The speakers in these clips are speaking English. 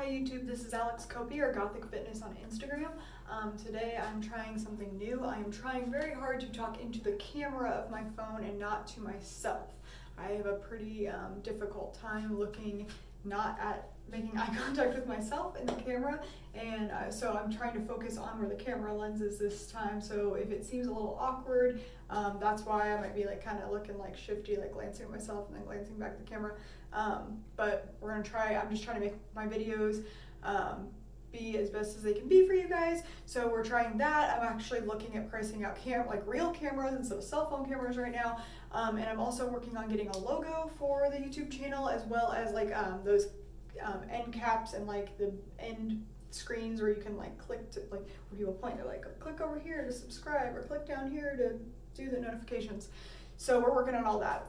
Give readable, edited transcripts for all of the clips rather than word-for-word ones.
Hi YouTube, this is Alex Copey or Gothic Fitness on Instagram. Today I'm trying something new. I am trying very hard to talk into the camera of my phone and not to myself. I have a pretty difficult time looking not at making eye contact with myself in the camera, and so I'm trying to focus on where the camera lens is this time. So if it seems a little awkward, that's why I might be like kind of looking like shifty, like glancing at myself and then glancing back at the camera. But we're gonna try. I'm just trying to make my videos be as best as they can be for you guys. So we're trying that. I'm actually looking at pricing out real cameras instead of cell phone cameras right now. And I'm also working on getting a logo for the YouTube channel, as well as those end caps and like the end screens where you can like click to like where people point to like click over here to subscribe or click down here to do the notifications. So we're working on all that.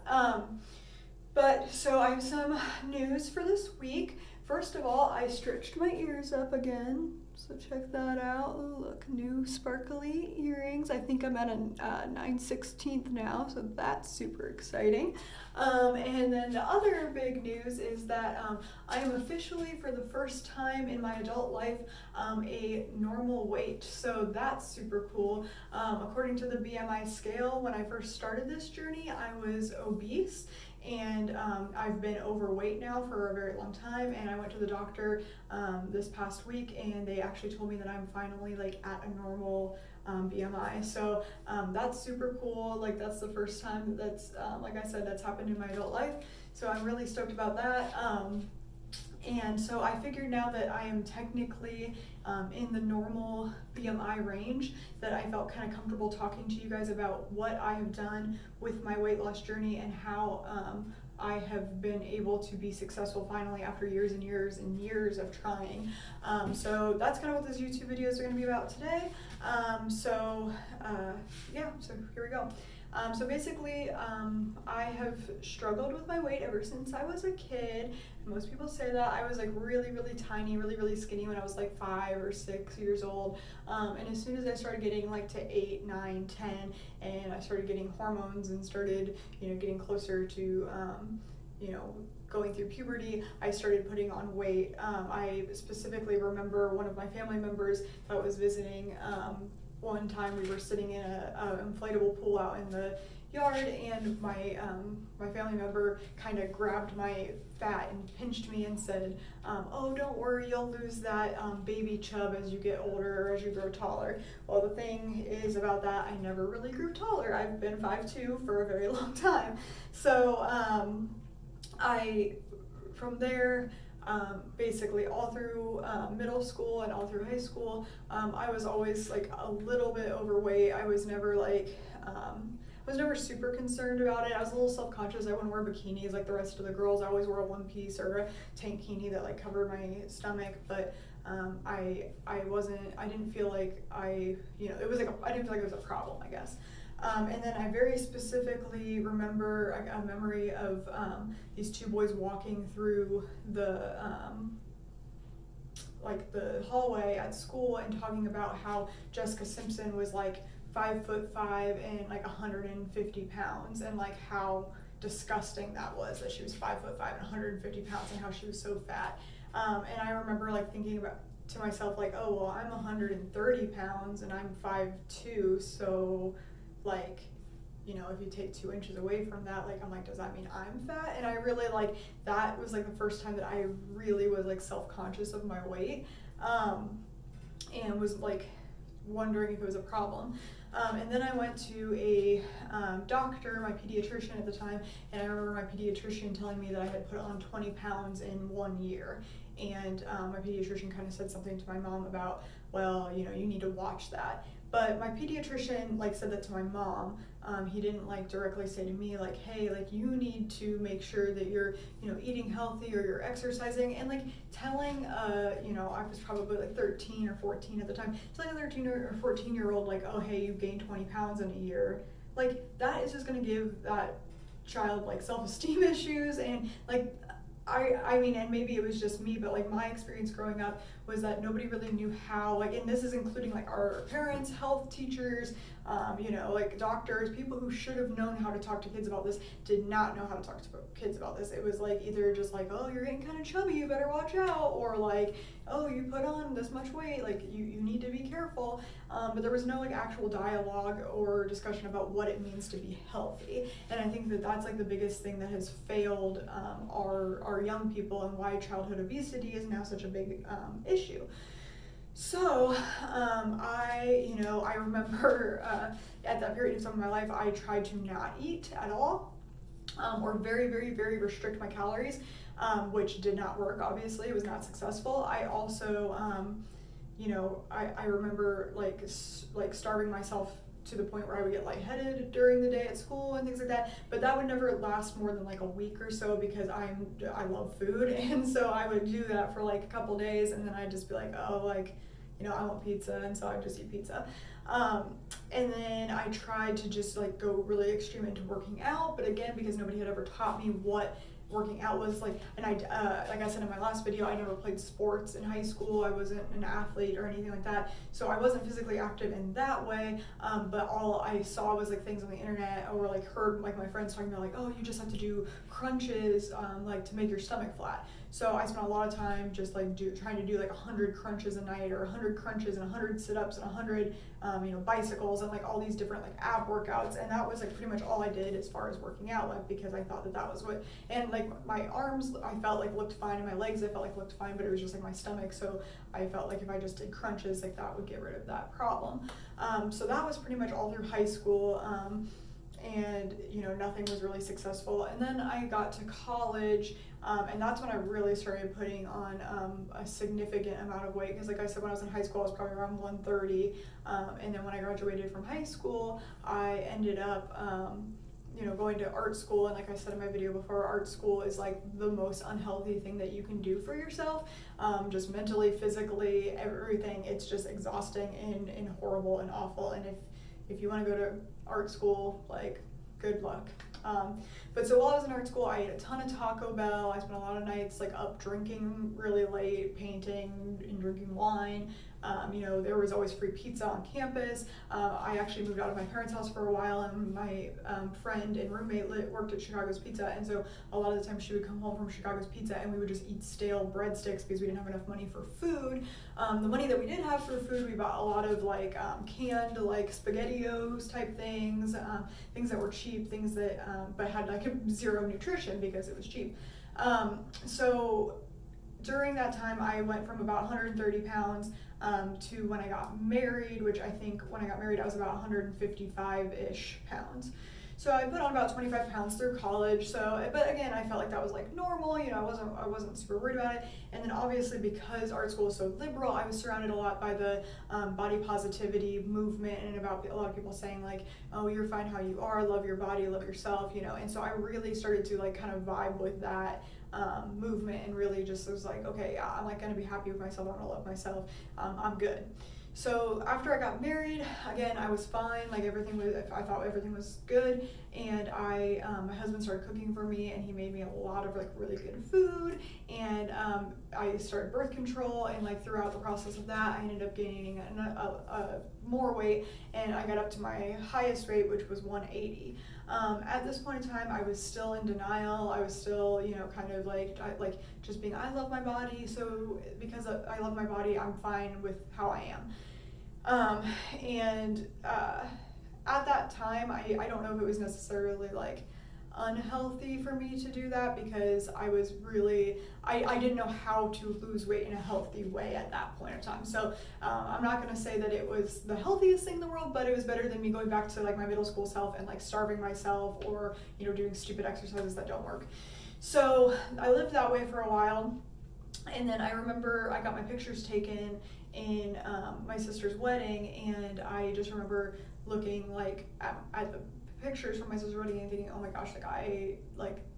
So I have some news for this week. First of all, I stretched my ears up again, so check that out. Look, new sparkly earrings. I think I'm at a 9/16 now, so that's super exciting. And then the other big news is that I am officially, for the first time in my adult life, a normal weight. So that's super cool. According to the BMI scale, when I first started this journey, I was obese. And I've been overweight now for a very long time, and I went to the doctor this past week, and they actually told me that I'm finally like at a normal BMI. So that's super cool. Like that's the first time that's like I said, that's happened in my adult life. So I'm really stoked about that. And so I figured now that I am technically in the normal BMI range, that I felt kind of comfortable talking to you guys about what I have done with my weight loss journey and how I have been able to be successful finally after years and years and years of trying. So that's kind of what this YouTube videos are going to be about today. So here we go. So basically, I have struggled with my weight ever since I was a kid. Most people say that. I was like really, really tiny, really, really skinny when I was like 5 or 6 years old. And as soon as I started getting like to 8, 9, 10, and I started getting hormones and started, getting closer to, going through puberty, I started putting on weight. I specifically remember one of my family members that was visiting. One time we were sitting in a inflatable pool out in the yard, and my family member kind of grabbed my fat and pinched me and said, "Oh, don't worry, you'll lose that baby chub as you get older or as you grow taller." Well, the thing is about that, I never really grew taller. I've been 5'2" for a very long time. So from there, basically all through middle school and all through high school, I was always like a little bit overweight. I was never super concerned about it. I was a little self-conscious. I wouldn't wear bikinis like the rest of the girls. I always wore a one piece or a tankini that like covered my stomach, but I didn't feel like I didn't feel like it was a problem, I guess. And then I very specifically remember a memory of these two boys walking through the hallway at school and talking about how Jessica Simpson was like 5'5" and like 150 pounds, and like how disgusting that was, that she was 5'5" and 150 pounds and how she was so fat. And I remember like thinking about to myself like, oh well, I'm 130 pounds and I'm 5'2", so like, if you take 2 inches away from that, like, I'm like, does that mean I'm fat? And I really that was like the first time that I really was like self-conscious of my weight, and was like wondering if it was a problem. And then I went to a doctor, my pediatrician at the time, and I remember my pediatrician telling me that I had put on 20 pounds in 1 year. And my pediatrician kind of said something to my mom about, well, you need to watch that. But my pediatrician said that to my mom. He didn't directly say to me hey, you need to make sure that you're eating healthy or you're exercising, and telling I was probably 13 or 14 at the time, telling a 13 or 14-year-old oh hey, you gained 20 pounds in a year, that is just going to give that child self-esteem issues. And I mean, and maybe it was just me, but my experience growing up was that nobody really knew how, and this is including our parents, health teachers, Like doctors, people who should have known how to talk to kids about this did not know how to talk to kids about this. It was like either just like, oh, you're getting kind of chubby, you better watch out, or like, oh, you put on this much weight, like you need to be careful. But there was no like actual dialogue or discussion about what it means to be healthy. And I think that that's like the biggest thing that has failed our young people, and why childhood obesity is now such a big issue. So I remember at that period of time in my life, I tried to not eat at all, or very, very, very restrict my calories, which did not work. Obviously, it was not successful. I also, I remember like starving myself to the point where I would get lightheaded during the day at school and things like that. But that would never last more than like a week or so, because I love food, and so I would do that for like a couple days, and then I'd just be like, oh, like, I want pizza, and so I'd just eat pizza. And then I tried to just like go really extreme into working out, but again, because nobody had ever taught me what working out was like, and like I said in my last video, I never played sports in high school. I wasn't an athlete or anything like that, so I wasn't physically active in that way. But all I saw was like things on the internet, or like heard like my friends talking about like, oh, you just have to do crunches, like to make your stomach flat. So I spent a lot of time just like trying to do like 100 crunches a night, or 100 crunches and 100 sit-ups and 100 bicycles, and like all these different like ab workouts. And that was like pretty much all I did as far as working out, like, because I thought that was what, and like my arms I felt like looked fine, and my legs I felt like looked fine, but it was just like my stomach. So I felt like if I just did crunches, like that would get rid of that problem. So that was pretty much all through high school. And nothing was really successful. And then I got to college, and that's when I really started putting on a significant amount of weight, because like I said, when I was in high school I was probably around 130, and then when I graduated from high school I ended up going to art school. And like I said in my video before, art school is like the most unhealthy thing that you can do for yourself, just mentally, physically, everything. It's just exhausting and horrible and awful. And if you want to go to art school, like, good luck. But so while I was in art school, I ate a ton of Taco Bell. I spent a lot of nights like up drinking really late, painting and drinking wine. There was always free pizza on campus. I actually moved out of my parents' house for a while, and my friend and roommate worked at Chicago's Pizza, and so a lot of the time she would come home from Chicago's Pizza and we would just eat stale breadsticks because we didn't have enough money for food. The money that we did have for food, we bought a lot of like canned like SpaghettiOs type things, things that were cheap, things that but had like zero nutrition because it was cheap. So during that time I went from about 130 pounds to when I got married, which I think when I got married I was about 155-ish pounds. So I put on about 25 pounds through college. So, but again, I felt like that was like normal. I wasn't super worried about it. And then obviously because art school is so liberal, I was surrounded a lot by the body positivity movement, and about a lot of people saying like, oh, you're fine how you are, love your body, love yourself, And so I really started to like kind of vibe with that movement, and really just was like, okay, yeah, I'm like gonna be happy with myself. I'm gonna love myself. I'm good. So after I got married, again, I was fine. Like I thought everything was good, and my husband started cooking for me, and he made me a lot of like really good food, and I started birth control, and like throughout the process of that, I ended up gaining more weight, and I got up to my highest weight, which was 180. At this point in time, I was still in denial. I was still, kind of like just being, I love my body. So because I love my body, I'm fine with how I am. At that time, I don't know if it was necessarily like unhealthy for me to do that, because I was really, I didn't know how to lose weight in a healthy way at that point in time. So I'm not going to say that it was the healthiest thing in the world, but it was better than me going back to like my middle school self and like starving myself, or doing stupid exercises that don't work. So I lived that way for a while, and then I remember I got my pictures taken in my sister's wedding, and I just remember looking like at the pictures from my sister's wedding and thinking, oh my gosh,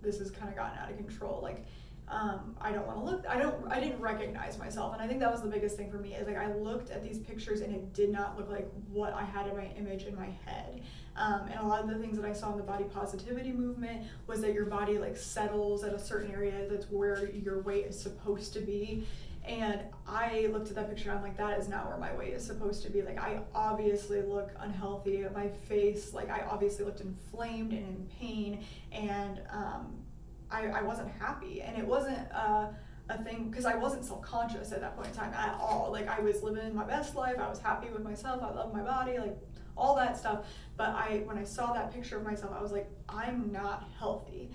this has kind of gotten out of control. Like, I don't want to look, I didn't recognize myself. And I think that was the biggest thing for me, is like I looked at these pictures and it did not look like what I had in my image in my head. And a lot of the things that I saw in the body positivity movement was that your body like settles at a certain area that's where your weight is supposed to be. And I looked at that picture and I'm like, that is not where my weight is supposed to be. Like, I obviously look unhealthy. My face, like, I obviously looked inflamed and in pain, and I wasn't happy. And it wasn't a thing, because I wasn't self-conscious at that point in time at all. Like, I was living my best life. I was happy with myself. I loved my body, like all that stuff. But when I saw that picture of myself, I was like, I'm not healthy.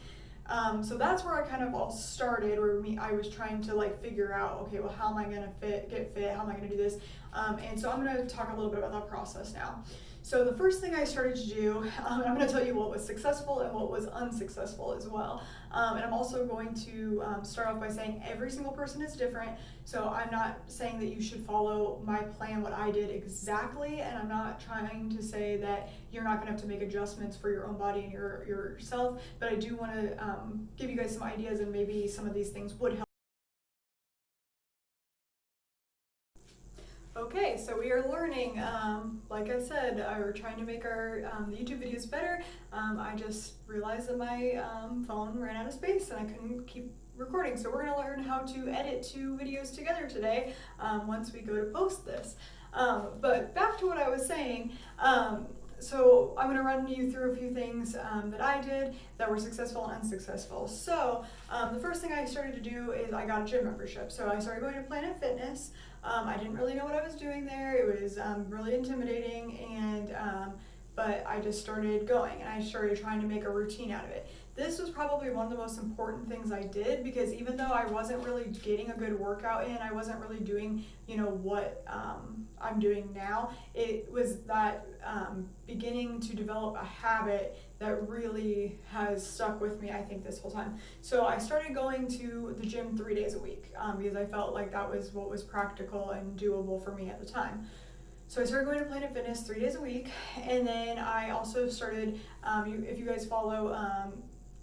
So that's where I kind of all started, where I was trying to like figure out, okay, well, how am I gonna get fit? How am I gonna do this? And so I'm gonna talk a little bit about that process now. So the first thing I started to do, and I'm going to tell you what was successful and what was unsuccessful as well. And I'm also going to start off by saying every single person is different. So I'm not saying that you should follow my plan, what I did exactly, and I'm not trying to say that you're not going to have to make adjustments for your own body and yourself. But I do want to give you guys some ideas, and maybe some of these things would help. Okay, so we are learning. Like I said, we're trying to make our YouTube videos better. I just realized that my phone ran out of space and I couldn't keep recording. So we're going to learn how to edit 2 videos together today once we go to post this. But back to what I was saying. So I'm going to run you through a few things that I did that were successful and unsuccessful. So the first thing I started to do is I got a gym membership. So I started going to Planet Fitness. I didn't really know what I was doing there. It was really intimidating, and but I just started going, and I started trying to make a routine out of it. This was probably one of the most important things I did, because even though I wasn't really getting a good workout in, I wasn't really doing, what I'm doing now. It was that beginning to develop a habit that really has stuck with me, I think, this whole time. So I started going to the gym 3 days a week because I felt like that was what was practical and doable for me at the time. So I started going to Planet Fitness 3 days a week, and then I also started, if you guys follow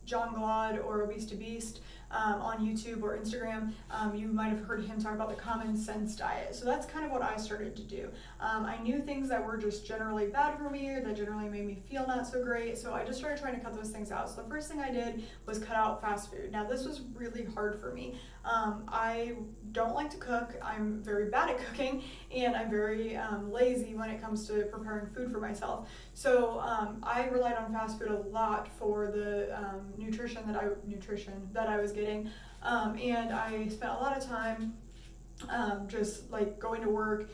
John Glad or Obese to Beast on YouTube or Instagram, you might have heard him talk about the common sense diet. So that's kind of what I started to do. I knew things that were just generally bad for me, or that generally made me feel not so great, so I just started trying to cut those things out. So the first thing I did was cut out fast food. Now this was really hard for me. I don't like to cook. I'm very bad at cooking, and I'm very lazy when it comes to preparing food for myself. So I relied on fast food a lot for the nutrition that I was getting, and I spent a lot of time just like going to work.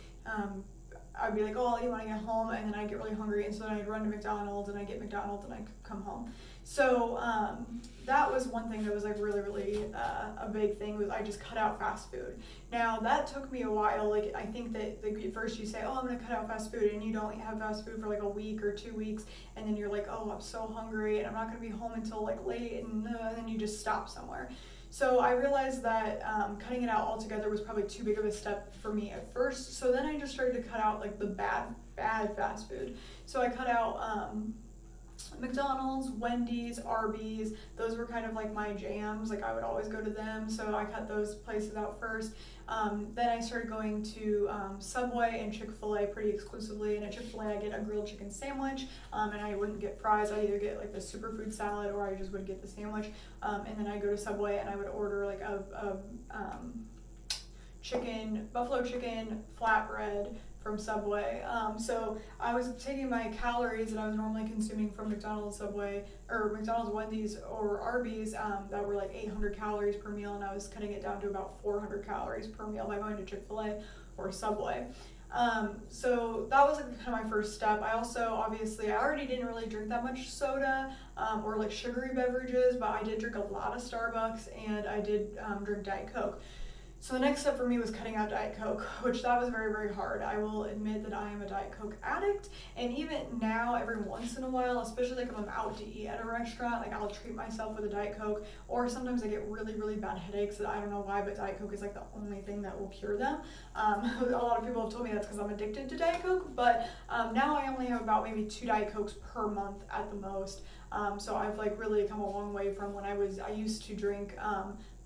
I'd be like, oh, you want to get home, and then I'd get really hungry, and so then I'd run to McDonald's, and I'd get McDonald's, and I'd come home. So that was one thing that was like really a big thing, was I just cut out fast food. Now that took me a while. Like, I think that at first you say, oh, I'm gonna cut out fast food, and you don't have fast food for like a week or 2 weeks, and then you're like, oh, I'm so hungry, and I'm not gonna be home until like late, and then you just stop somewhere. So I realized that cutting it out altogether was probably too big of a step for me at first. So then I just started to cut out like the bad fast food. So I cut out McDonald's, Wendy's, Arby's. Those were kind of like my jams. Like, I would always go to them, so I cut those places out first. Then I started going to Subway and Chick-fil-A pretty exclusively. And at Chick-fil-A I get a grilled chicken sandwich, and I wouldn't get fries. I either get like the superfood salad, or I just would get the sandwich. And then I go to Subway and I would order like a buffalo chicken flatbread from Subway. So I was taking my calories that I was normally consuming from McDonald's, Subway, or McDonald's, Wendy's, or Arby's, that were like 800 calories per meal, and I was cutting it down to about 400 calories per meal by going to Chick-fil-A or Subway. So that was like kind of my first step. I also, obviously, I already didn't really drink that much soda or like sugary beverages, but I did drink a lot of Starbucks, and I did drink Diet Coke. So the next step for me was cutting out Diet Coke, which that was very hard. I will admit that I am a Diet Coke addict, and even now, every once in a while, especially like if I'm out to eat at a restaurant, like I'll treat myself with a Diet Coke, or sometimes I get really bad headaches that I don't know why, but Diet Coke is like the only thing that will cure them. A lot of people have told me that's because I'm addicted to Diet Coke, but now I only have about maybe 2 Diet Cokes per month at the most. So I've like really come a long way from when I used to drink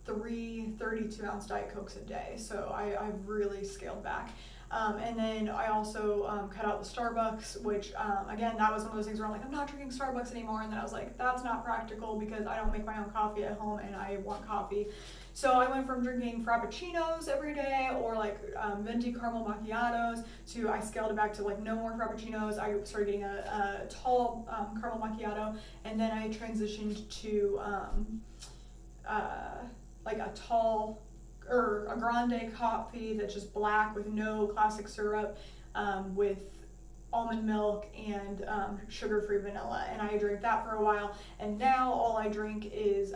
3 32-ounce Diet Cokes a day, so I've really scaled back. And then I also cut out the Starbucks, which again, that was one of those things where I'm like, I'm not drinking Starbucks anymore. And then I was like, that's not practical because I don't make my own coffee at home and I want coffee. So I went from drinking Frappuccinos every day or like venti caramel macchiatos to I scaled it back to like no more Frappuccinos. I started getting a tall caramel macchiato, and then I transitioned to like a tall or a grande coffee that's just black with no classic syrup, with almond milk and sugar-free vanilla. And I drank that for a while, and now all I drink is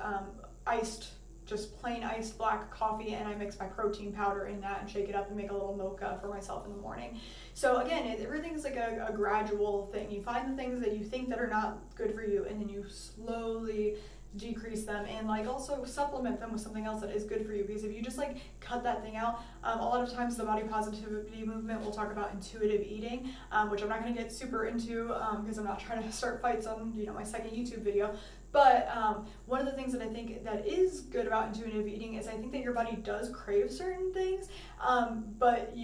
just plain iced black coffee, and I mix my protein powder in that and shake it up and make a little mocha for myself in the morning. So again, everything's like a gradual thing. You find the things that you think that are not good for you, and then you slowly decrease them, and like also supplement them with something else that is good for you, because if you just like cut that thing out, a lot of times the body positivity movement will talk about intuitive eating, which I'm not going to get super into because I'm not trying to start fights on my second YouTube video. But one of the things that I think that is good about intuitive eating is I think that your body does crave certain things, but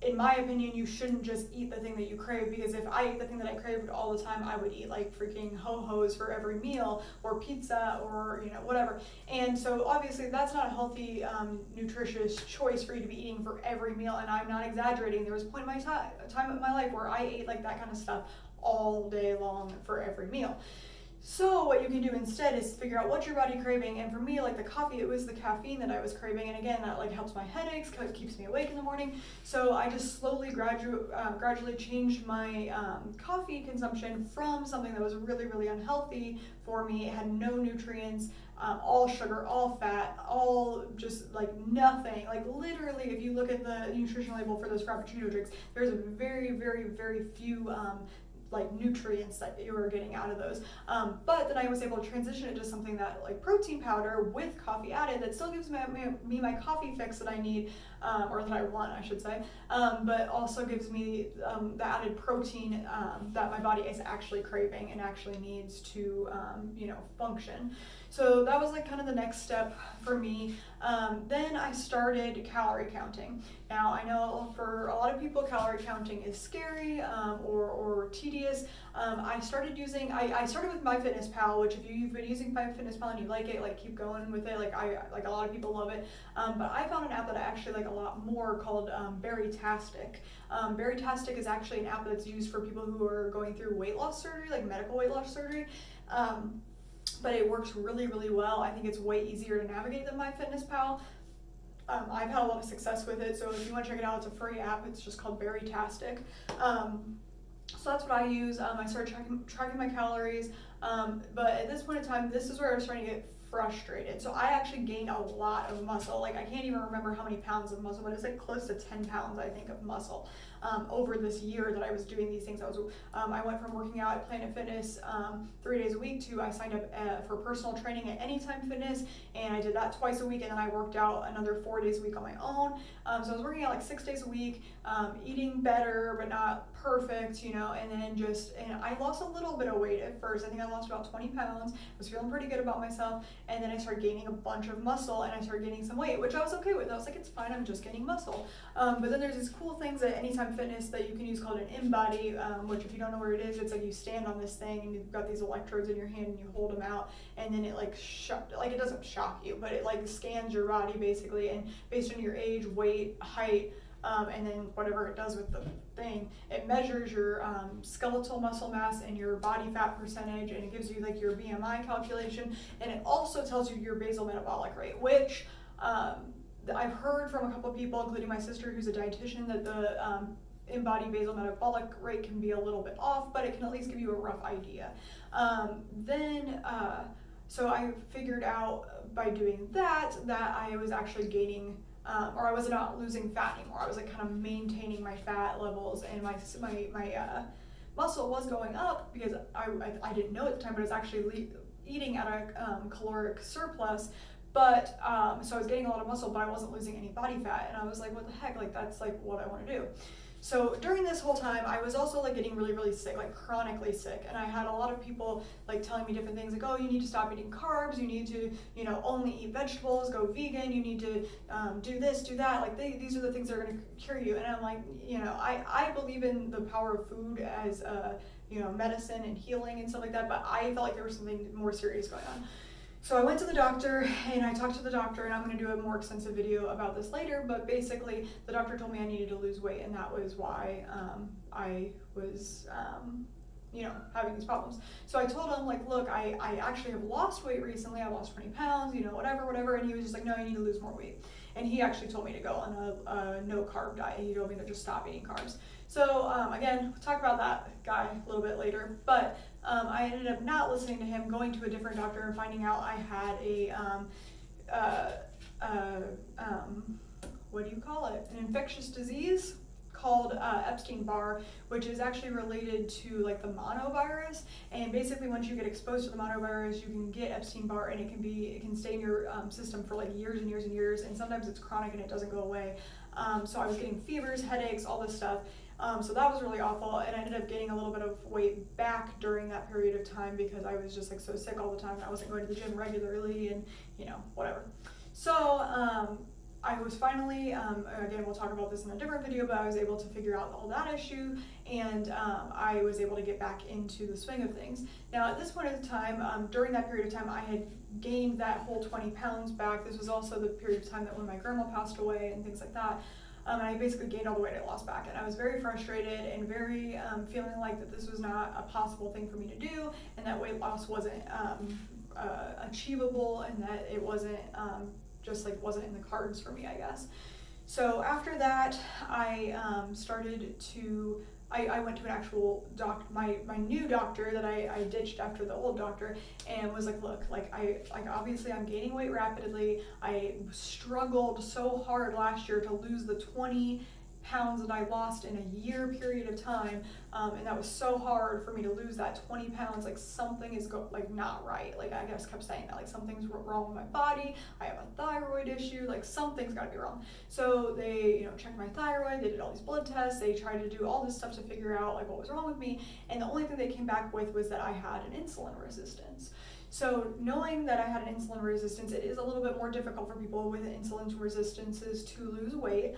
in my opinion, you shouldn't just eat the thing that you crave, because if I ate the thing that I craved all the time, I would eat like freaking Ho-Hos for every meal, or pizza, or whatever. And so obviously that's not a healthy, nutritious choice for you to be eating for every meal, and I'm not exaggerating. There was a point in my time of my life where I ate like that kind of stuff all day long for every meal. So what you can do instead is figure out what your body craving, and for me, like the coffee, it was the caffeine that I was craving, and again, that like helps my headaches because it keeps me awake in the morning. So I just slowly gradually changed my coffee consumption from something that was really, really unhealthy for me. It had no nutrients, all sugar, all fat, all just like nothing. Like literally, if you look at the nutrition label for those Frappuccino drinks, there's a very, very, very few like nutrients that you are getting out of those. But then I was able to transition it to something that like protein powder with coffee added that still gives me my coffee fix that I need, or that I want, I should say, but also gives me the added protein that my body is actually craving and actually needs to function. So that was like kind of the next step for me. Then I started calorie counting. Now I know for a lot of people calorie counting is scary or tedious. I started with MyFitnessPal, which if you've been using MyFitnessPal and you like it, like keep going with it. Like a lot of people love it. But I found an app that I actually like a lot more called Berrytastic. Berrytastic is actually an app that's used for people who are going through weight loss surgery, like medical weight loss surgery. But it works really, really well. I think it's way easier to navigate than MyFitnessPal. I've had a lot of success with it, so if you want to check it out, it's a free app. It's just called Berrytastic. So that's what I use. I started tracking my calories, but at this point in time, this is where I was starting to get frustrated. So I actually gained a lot of muscle. Like I can't even remember how many pounds of muscle, but it's like close to 10 pounds, I think, of muscle over this year that I was doing these things. I went from working out at Planet Fitness 3 days a week to I signed up for personal training at Anytime Fitness, and I did that twice a week, and then I worked out another 4 days a week on my own. So I was working out like 6 days a week, eating better but not perfect, and I lost a little bit of weight at first. I think I lost about 20 pounds. I was feeling pretty good about myself, and then I started gaining a bunch of muscle, and I started gaining some weight, which I was okay with. I was like, it's fine, I'm just gaining muscle. But then there's these cool things at Anytime Fitness that you can use called an InBody, which if you don't know where it is, it's like you stand on this thing and you've got these electrodes in your hand and you hold them out, and then it it doesn't shock you, but it like scans your body basically, and based on your age, weight, height, and then whatever it does with the thing, it measures your skeletal muscle mass and your body fat percentage, and it gives you like your BMI calculation, and it also tells you your basal metabolic rate, which I've heard from a couple of people, including my sister who's a dietitian, that the InBody basal metabolic rate can be a little bit off, but it can at least give you a rough idea. So I figured out by doing that I was actually gaining, or I was not losing fat anymore. I was like kind of maintaining my fat levels, and my muscle was going up because I didn't know at the time, but I was actually eating at a caloric surplus. But so I was getting a lot of muscle, but I wasn't losing any body fat, and I was like, what the heck, like that's like what I want to do. So during this whole time, I was also like getting really, really sick, like chronically sick. And I had a lot of people like telling me different things like, oh, you need to stop eating carbs. You need to, only eat vegetables, go vegan. You need to do this, do that. Like these are the things that are going to cure you. And I'm like, I believe in the power of food as, medicine and healing and stuff like that. But I felt like there was something more serious going on. So I went to the doctor and I talked to the doctor, and I'm going to do a more extensive video about this later, but basically the doctor told me I needed to lose weight, and that was why I was having these problems. So I told him, like, look, I actually have lost weight recently. I lost 20 pounds, whatever. And he was just like, no, you need to lose more weight. And he actually told me to go on a no carb diet. He told me to just stop eating carbs. So again, we'll talk about that guy a little bit later. But I ended up not listening to him, going to a different doctor and finding out I had an infectious disease called Epstein-Barr, which is actually related to like the monovirus. And basically, once you get exposed to the monovirus, you can get Epstein-Barr, and it can stay in your system for like years and years and years. And sometimes it's chronic and it doesn't go away. So I was getting fevers, headaches, all this stuff. So that was really awful, and I ended up gaining a little bit of weight back during that period of time because I was just like so sick all the time, and I wasn't going to the gym regularly, and whatever. So I was finally, again, we'll talk about this in a different video, but I was able to figure out all that issue, and I was able to get back into the swing of things. Now, at this point in time, during that period of time, I had gained that whole 20 pounds back. This was also the period of time that when my grandma passed away and things like that. And I basically gained all the weight I lost back, and I was very frustrated and very feeling like that this was not a possible thing for me to do, and that weight loss wasn't achievable, and that it wasn't wasn't in the cards for me, I guess. So after that, I I went to an actual my new doctor that I ditched after the old doctor, and was like, look, obviously I'm gaining weight rapidly. I struggled so hard last year to lose the 20 pounds that I lost in a year period of time, and that was so hard for me to lose that 20 pounds. Like something is not right. Like I just kept saying that, like something's wrong with my body. I have a thyroid issue. Like something's got to be wrong. So they checked my thyroid. They did all these blood tests. They tried to do all this stuff to figure out like what was wrong with me. And the only thing they came back with was that I had an insulin resistance. So knowing that I had an insulin resistance, it is a little bit more difficult for people with insulin resistances to lose weight.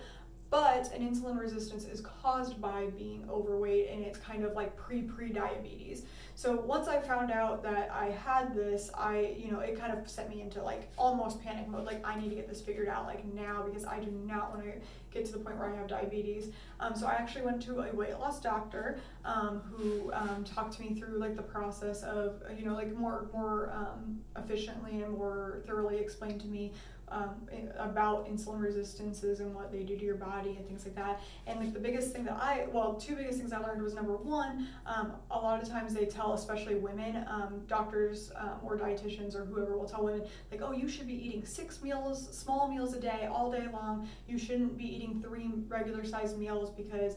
But an insulin resistance is caused by being overweight, and it's kind of like pre-diabetes. So once I found out that I had this, it kind of set me into like almost panic mode. Like I need to get this figured out like now, because I do not want to get to the point where I have diabetes. So I actually went to a weight loss doctor who talked to me through like the process of more efficiently and more thoroughly explained to me about insulin resistances and what they do to your body and things like that. And like the biggest thing two biggest things I learned was, number one, a lot of times they tell, especially women, doctors or dietitians or whoever will tell women like, oh, you should be eating 6 small meals a day, all day long. You shouldn't be eating 3 regular sized meals because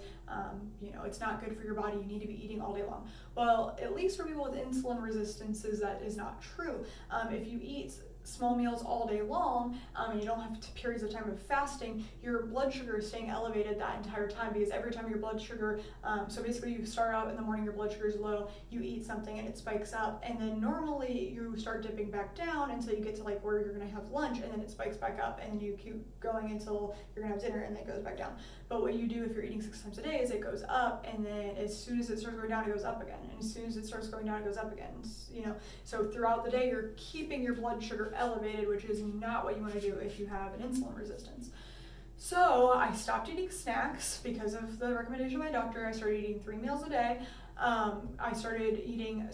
it's not good for your body. You need to be eating all day long. Well, at least for people with insulin resistances, that is not true. If you eat small meals all day long, and you don't have periods of time of fasting, your blood sugar is staying elevated that entire time, because every time your blood sugar, so basically you start out in the morning, your blood sugar is low, you eat something and it spikes up, and then normally you start dipping back down until you get to like where you're gonna have lunch, and then it spikes back up, and then you keep going until you're gonna have dinner, and then it goes back down. But what you do if you're eating 6 times a day is it goes up, and then as soon as it starts going down, it goes up again, and as soon as it starts going down, it goes up again. So throughout the day, you're keeping your blood sugar elevated, which is not what you want to do if you have an insulin resistance. So I stopped eating snacks because of the recommendation of my doctor. I started eating 3 meals a day. I started eating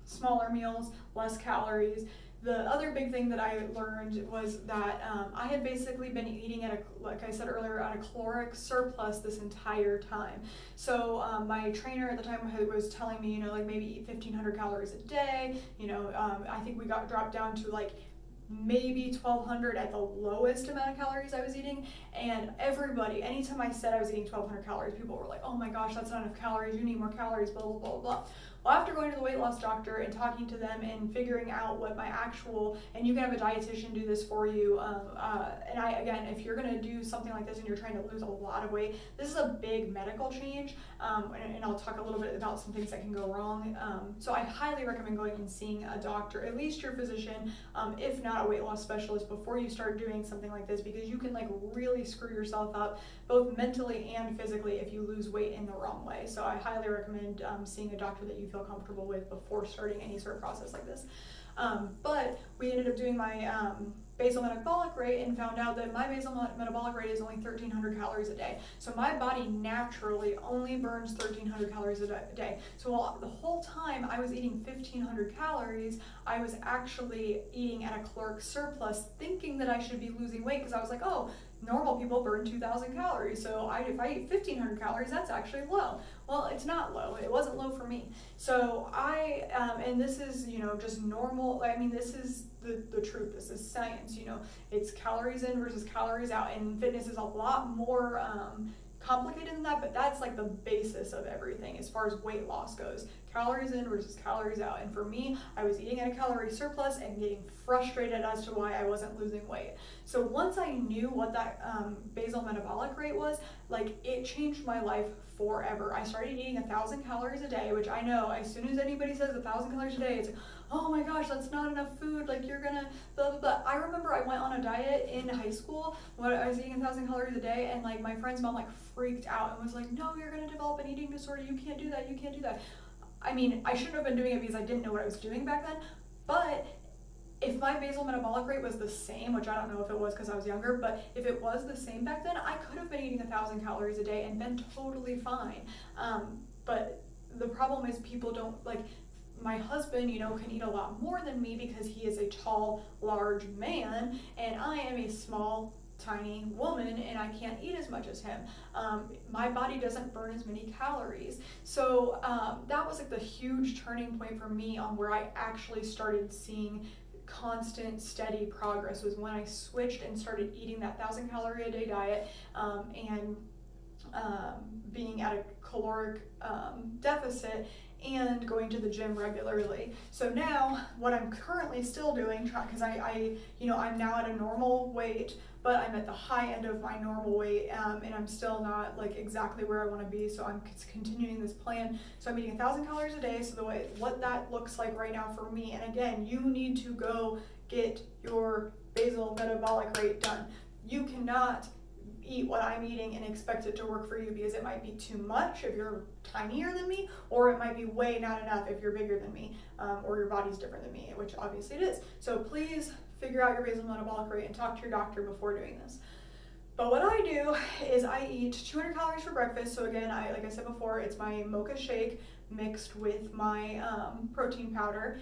smaller meals, less calories. The other big thing that I learned was that I had basically been eating like I said earlier, at a caloric surplus this entire time. So my trainer at the time was telling me, maybe eat 1,500 calories a day. I think we dropped down to like maybe 1,200 at the lowest amount of calories I was eating. And everybody, anytime I said I was eating 1,200 calories, people were like, oh my gosh, that's not enough calories, you need more calories, blah, blah, blah, blah. Well, after going to the weight loss doctor and talking to them and figuring out what my actual, and you can have a dietitian do this for you, again, if you're going to do something like this and you're trying to lose a lot of weight, this is a big medical change, and I'll talk a little bit about some things that can go wrong. So I highly recommend going and seeing a doctor, at least your physician, if not a weight loss specialist, before you start doing something like this, because you can like really screw yourself up both mentally and physically if you lose weight in the wrong way. So I highly recommend seeing a doctor that you feel comfortable with before starting any sort of process like this. But we ended up doing my basal metabolic rate and found out that my basal metabolic rate is only 1,300 calories a day. So my body naturally only burns 1,300 calories a day. So while the whole time I was eating 1,500 calories, I was actually eating at a caloric surplus, thinking that I should be losing weight, because I was like, oh, normal people burn 2,000 calories. So if I eat 1,500 calories, that's actually low. Well, it's not low. It wasn't low for me. So and this is, just normal. I mean, this is the truth. This is science, it's calories in versus calories out. And fitness is a lot more complicated than that, but that's like the basis of everything as far as weight loss goes. Calories in versus calories out. And for me, I was eating at a calorie surplus and getting frustrated as to why I wasn't losing weight. So once I knew what that basal metabolic rate was, like, it changed my life forever. I started eating 1,000 calories a day, which I know as soon as anybody says 1,000 calories a day, it's like, oh my gosh, that's not enough food, like you're gonna blah blah blah. I remember I went on a diet in high school when I was eating 1,000 calories a day, and like my friend's mom like freaked out and was like, no, you're gonna develop an eating disorder, you can't do that, you can't do that. I mean, I shouldn't have been doing it because I didn't know what I was doing back then, but if my basal metabolic rate was the same, which I don't know if it was because I was younger, but if it was the same back then, I could have been eating 1,000 calories a day and been totally fine. But the problem is people don't, like, my husband, can eat a lot more than me because he is a tall, large man, and I am a small, tiny woman, and I can't eat as much as him. My body doesn't burn as many calories. So that was like the huge turning point for me on where I actually started seeing constant, steady progress, was when I switched and started eating that 1,000 calorie a day diet, and being at a caloric deficit, and going to the gym regularly. So now what I'm currently still doing, because I'm now at a normal weight, but I'm at the high end of my normal weight, and I'm still not like exactly where I want to be. So I'm continuing this plan. So I'm eating 1,000 calories a day. So what that looks like right now for me, and again, you need to go get your basal metabolic rate done. You cannot eat what I'm eating and expect it to work for you, because it might be too much if you're tinier than me, or it might be way not enough if you're bigger than me, or your body's different than me, which obviously it is. So please figure out your basal metabolic rate and talk to your doctor before doing this. But what I do is I eat 200 calories for breakfast. So again, like I said before, it's my mocha shake mixed with my protein powder,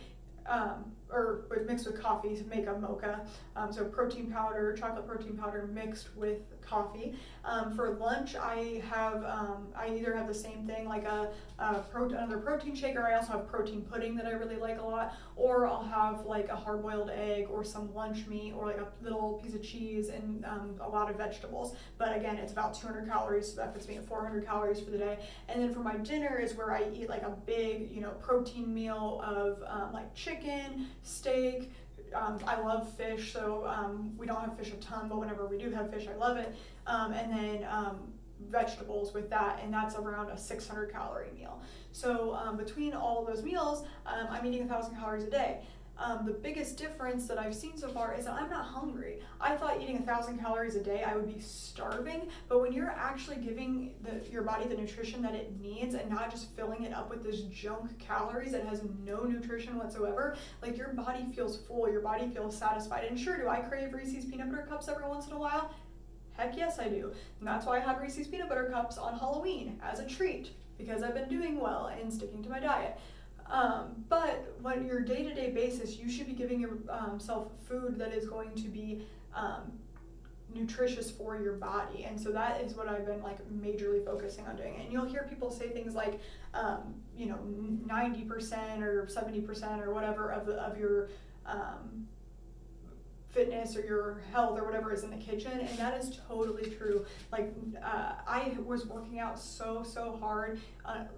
or mixed with coffee to make a mocha. So protein powder, chocolate protein powder mixed with coffee. For lunch, I either have the same thing, like another protein shake, or I also have protein pudding that I really like a lot, or I'll have like a hard-boiled egg or some lunch meat, or like a little piece of cheese and a lot of vegetables. But again, it's about 200 calories, so that puts me at 400 calories for the day. And then for my dinner is where I eat like a big, protein meal of like chicken, steak. I love fish, so we don't have fish a ton, but whenever we do have fish, I love it. And then vegetables with that, and that's around a 600 calorie meal. So between all of those meals, I'm eating 1,000 calories a day. The biggest difference that I've seen so far is that I'm not hungry. I thought eating 1,000 calories a day I would be starving, but when you're actually giving your body the nutrition that it needs and not just filling it up with this junk calories that has no nutrition whatsoever, like, your body feels full, your body feels satisfied. And sure, do I crave Reese's peanut butter cups every once in a while? Heck yes, I do. And that's why I had Reese's peanut butter cups on Halloween as a treat, because I've been doing well and sticking to my diet. But on your day-to-day basis, you should be giving yourself food that is going to be nutritious for your body. And so that is what I've been like majorly focusing on doing. And you'll hear people say things like 90% or 70% or whatever of your fitness or your health or whatever is in the kitchen, and that is totally true. Like I was working out so hard,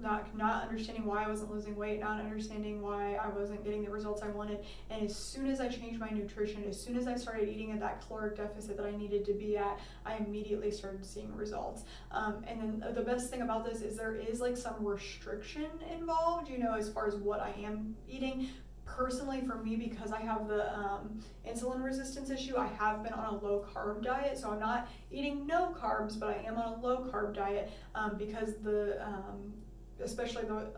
not understanding why I wasn't losing weight, not understanding why I wasn't getting the results I wanted, and as soon as I changed my nutrition, as soon as I started eating at that caloric deficit that I needed to be at, I immediately started seeing results. And then the best thing about this is there is like some restriction involved, you know, as far as what I am eating. Personally, for me, because I have the insulin resistance issue, I have been on a low carb diet. So I'm not eating no carbs, but I am on a low carb diet because the especially the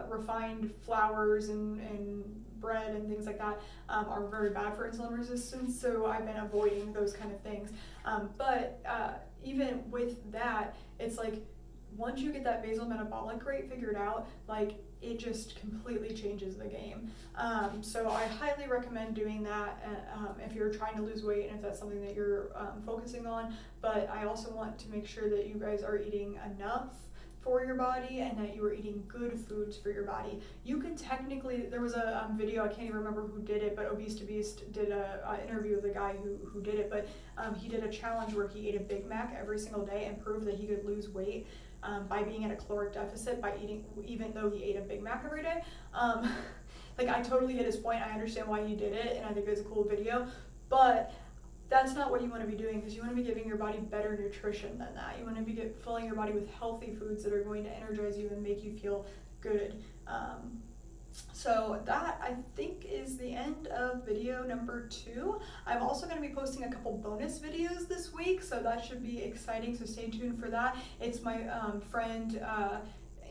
refined flours and bread and things like that are very bad for insulin resistance. So I've been avoiding those kind of things. But even with that, it's like once you get that basal metabolic rate figured out, like it just completely changes the game. So I highly recommend doing that if you're trying to lose weight and if that's something that you're focusing on. But I also want to make sure that you guys are eating enough for your body and that you are eating good foods for your body. You can technically, there was a video, I can't even remember who did it, but Obese to Beast did a interview with a guy who did it, but he did a challenge where he ate a Big Mac every single day and proved that he could lose weight by being at a caloric deficit, by eating, even though he ate a Big Mac every day. Like I totally get his point, I understand why he did it, and I think it's a cool video, but that's not what you want to be doing, because you want to be giving your body better nutrition than that. You want to be filling your body with healthy foods that are going to energize you and make you feel good. So that, I think, is the end of video number 2. I'm also going to be posting a couple bonus videos this week, so that should be exciting, so stay tuned for that. It's my friend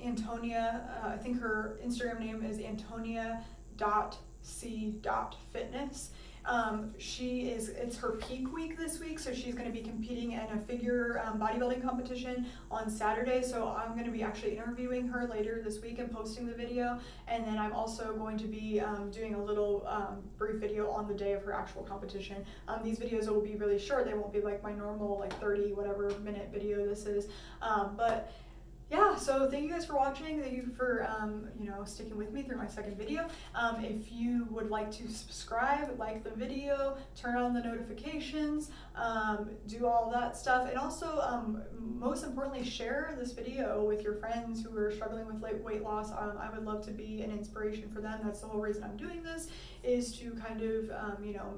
Antonia, I think her Instagram name is antonia.c.fitness. It's her peak week this week, so she's going to be competing in a figure bodybuilding competition on Saturday. So I'm going to be actually interviewing her later this week and posting the video, and then I'm also going to be doing a little brief video on the day of her actual competition. These videos will be really short, they won't be like my normal like 30 whatever minute video this is, but yeah, so thank you guys for watching. Thank you for sticking with me through my second video. If you would like to subscribe, like the video, turn on the notifications, do all that stuff, and also most importantly, share this video with your friends who are struggling with weight loss. I would love to be an inspiration for them. That's the whole reason I'm doing this, is to kind of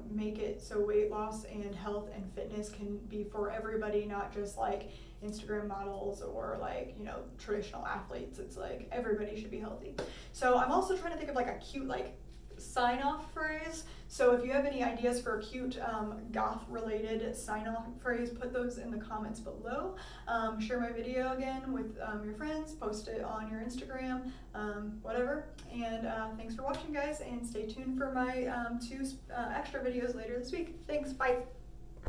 make it so weight loss and health and fitness can be for everybody, not just like Instagram models or like traditional athletes. It's like everybody should be healthy. So I'm also trying to think of like a cute like sign off phrase. So if you have any ideas for a cute goth related sign off phrase, put those in the comments below. Share my video again with your friends, post it on your Instagram, whatever. And thanks for watching, guys, and stay tuned for my 2 extra videos later this week. Thanks, bye.